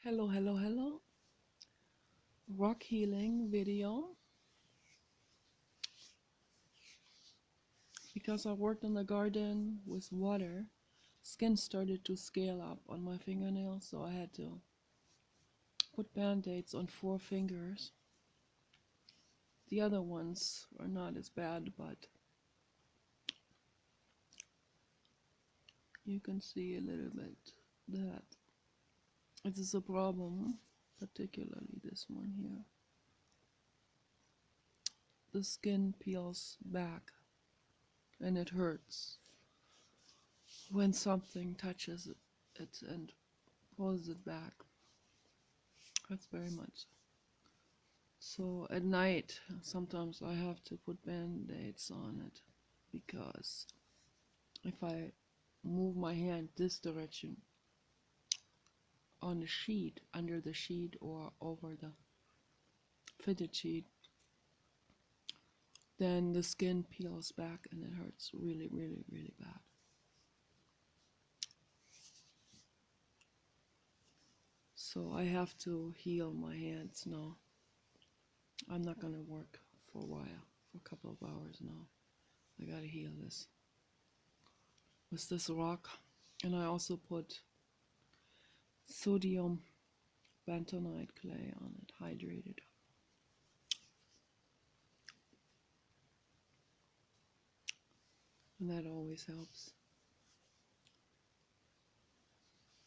Hello, hello, hello. Rock healing video. Because I worked in the garden with water, skin started to scale up on my fingernails, so I had to put band-aids on 4 fingers. The other ones are not as bad, but you can see a little bit that it is a problem, particularly this one here. The skin peels back and it hurts when something touches it and pulls it back. That's very much. So at night, sometimes I have to put band-aids on it because if I move my hand this direction on the sheet, under the sheet or over the fitted sheet, then the skin peels back and it hurts really, really, really bad. So I have to heal my hands now. I'm not gonna work for a while, for a couple of hours now. I gotta heal this with this rock. And I also put sodium bentonite clay on it, hydrated. And that always helps.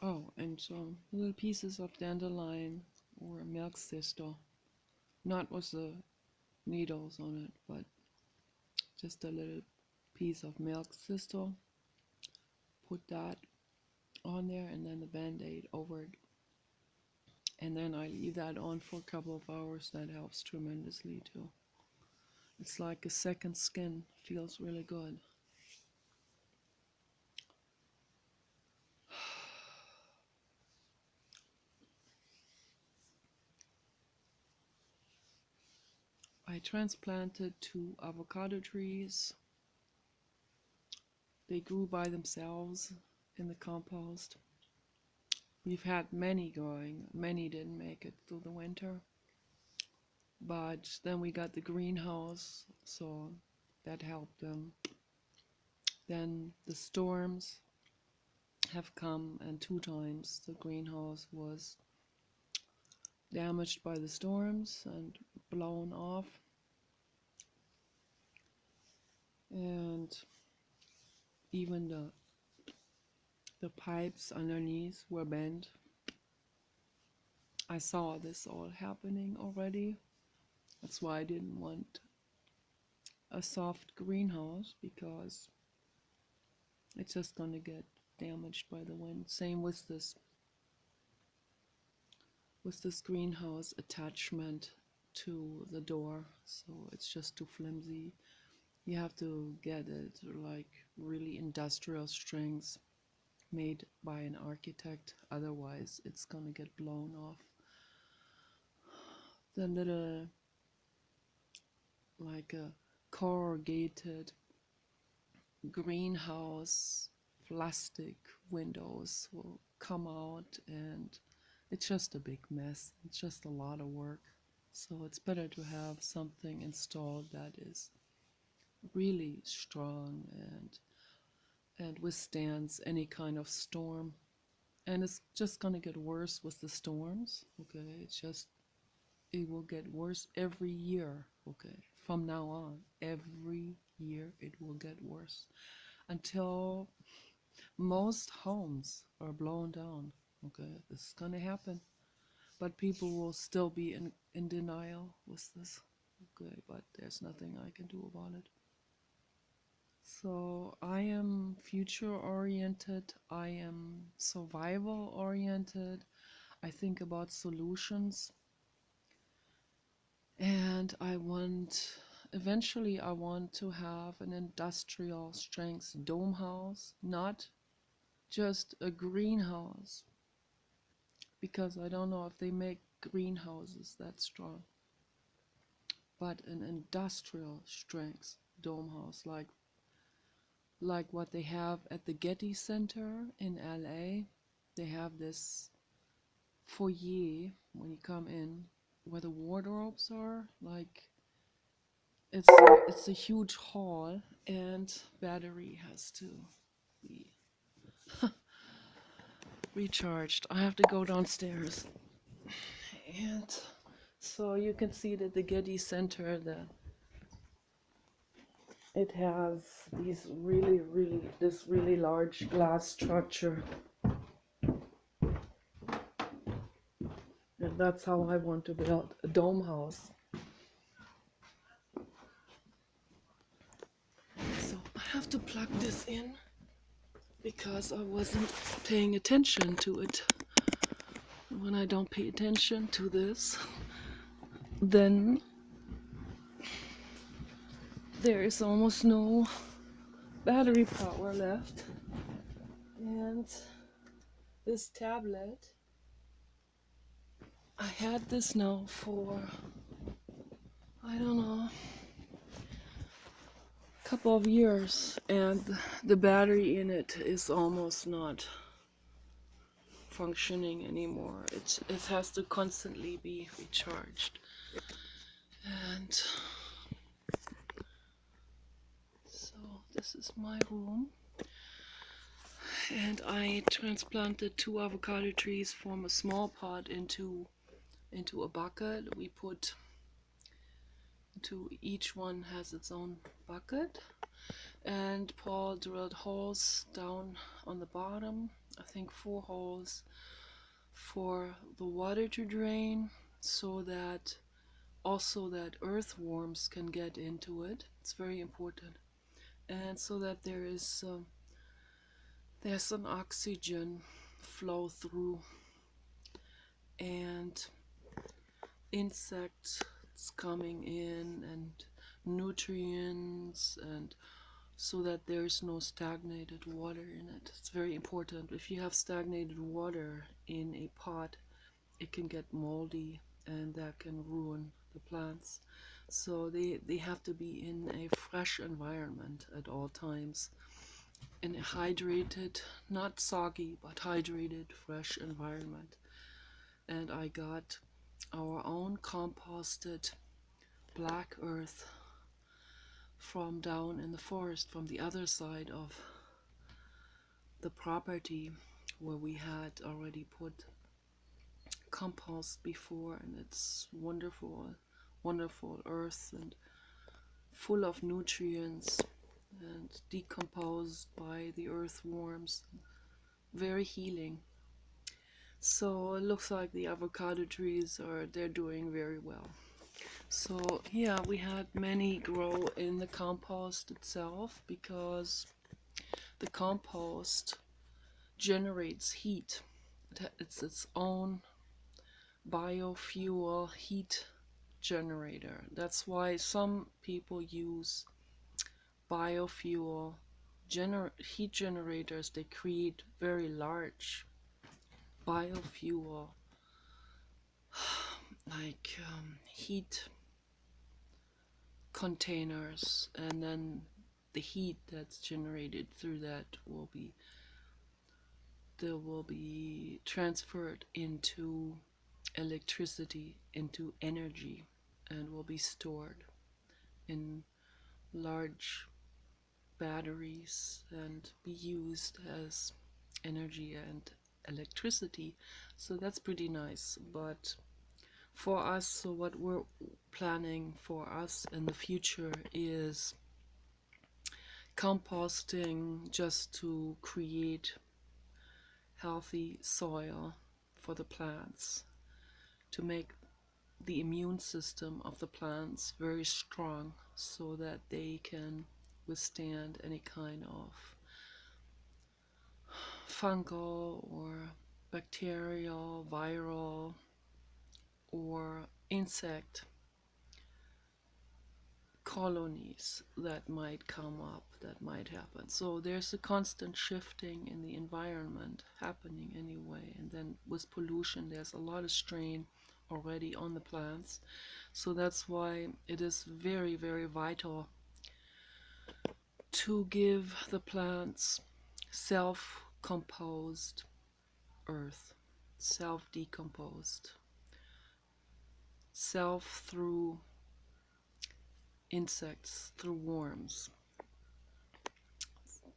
Oh, and some little pieces of dandelion or milk thistle. Not with the needles on it, but just a little piece of milk thistle. Put that on there and then the band-aid over it. And then I leave that on for a couple of hours. That helps tremendously too. It's like a second skin. Feels really good. I transplanted 2 avocado trees. They grew by themselves in the compost. We've had many growing. Many didn't make it through the winter. But then we got the greenhouse, so that helped them. Then the storms have come, and 2 times the greenhouse was damaged by the storms and blown off. And even the pipes underneath were bent. I saw this all happening already. That's why I didn't want a soft greenhouse, because it's just gonna get damaged by the wind. Same with this greenhouse attachment to the door, so it's just too flimsy. You have to get it like really industrial strength, made by an architect, otherwise it's gonna get blown off. The little, like a corrugated greenhouse plastic windows will come out, and it's just a big mess. It's just a lot of work. So it's better to have something installed that is really strong and withstands any kind of storm. And it's just gonna get worse with the storms. Okay, it will get worse every year. Okay, from now on, every year it will get worse until most homes are blown down. Okay, this is gonna happen, but people will still be in denial with this. Okay, but there's nothing I can do about it. So I am future oriented, I am survival oriented, I think about solutions, and eventually I want to have an industrial strength dome house, not just a greenhouse, because I don't know if they make greenhouses that strong, but an industrial strength dome house, like what they have at the Getty Center in LA. They have this foyer when you come in, where the wardrobes are. Like it's a huge hall, and battery has to be recharged. I have to go downstairs, and so you can see that the Getty Center, that it has this really large glass structure, and that's how I want to build a dome house. So I have to plug this in because I wasn't paying attention to it. When I don't pay attention to this, then there is almost no battery power left. And this tablet, I had this now for, I don't know, a couple of years, and the battery in it is almost not functioning anymore. It has to constantly be recharged. And so this is my room. And I transplanted 2 avocado trees from a small pot into a bucket. We put each one has its own bucket, and Paul drilled holes down on the bottom, I think 4 holes, for the water to drain, so that also that earthworms can get into it. It's very important. And so that there's an oxygen flow through, and insects coming in, and nutrients, and so that there's no stagnated water in it. It's very important. If you have stagnated water in a pot, it can get moldy, and that can ruin the plants. So they have to be in a fresh environment at all times, in a hydrated, not soggy, but hydrated, fresh environment. And I got our own composted black earth from down in the forest, from the other side of the property, where we had already put compost before, and it's wonderful earth, and full of nutrients, and decomposed by the earthworms. Very healing. So it looks like the avocado trees they're doing very well. So yeah, we had many grow in the compost itself, because the compost generates heat. It's its own biofuel heat generator. That's why some people use biofuel heat generators. They create very large biofuel like heat containers, and then the heat that's generated through that will be transferred into electricity, into energy, and will be stored in large batteries and be used as energy and electricity. So that's pretty nice. But for us, so what we're planning for us in the future is composting, just to create healthy soil for the plants, to make the immune system of the plants very strong, so that they can withstand any kind of fungal or bacterial, viral, or insect colonies that might come up, that might happen. So there's a constant shifting in the environment happening anyway, and then with pollution there's a lot of strain already on the plants. So that's why it is very, very vital to give the plants self-composed earth. self-decomposed, self through insects, through worms.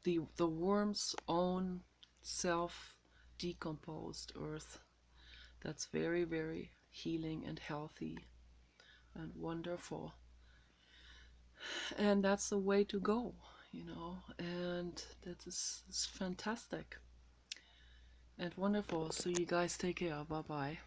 The worm's own self decomposed earth. That's very, very healing and healthy and wonderful. And that's the way to go, and that is fantastic and wonderful. So you guys take care. Bye bye.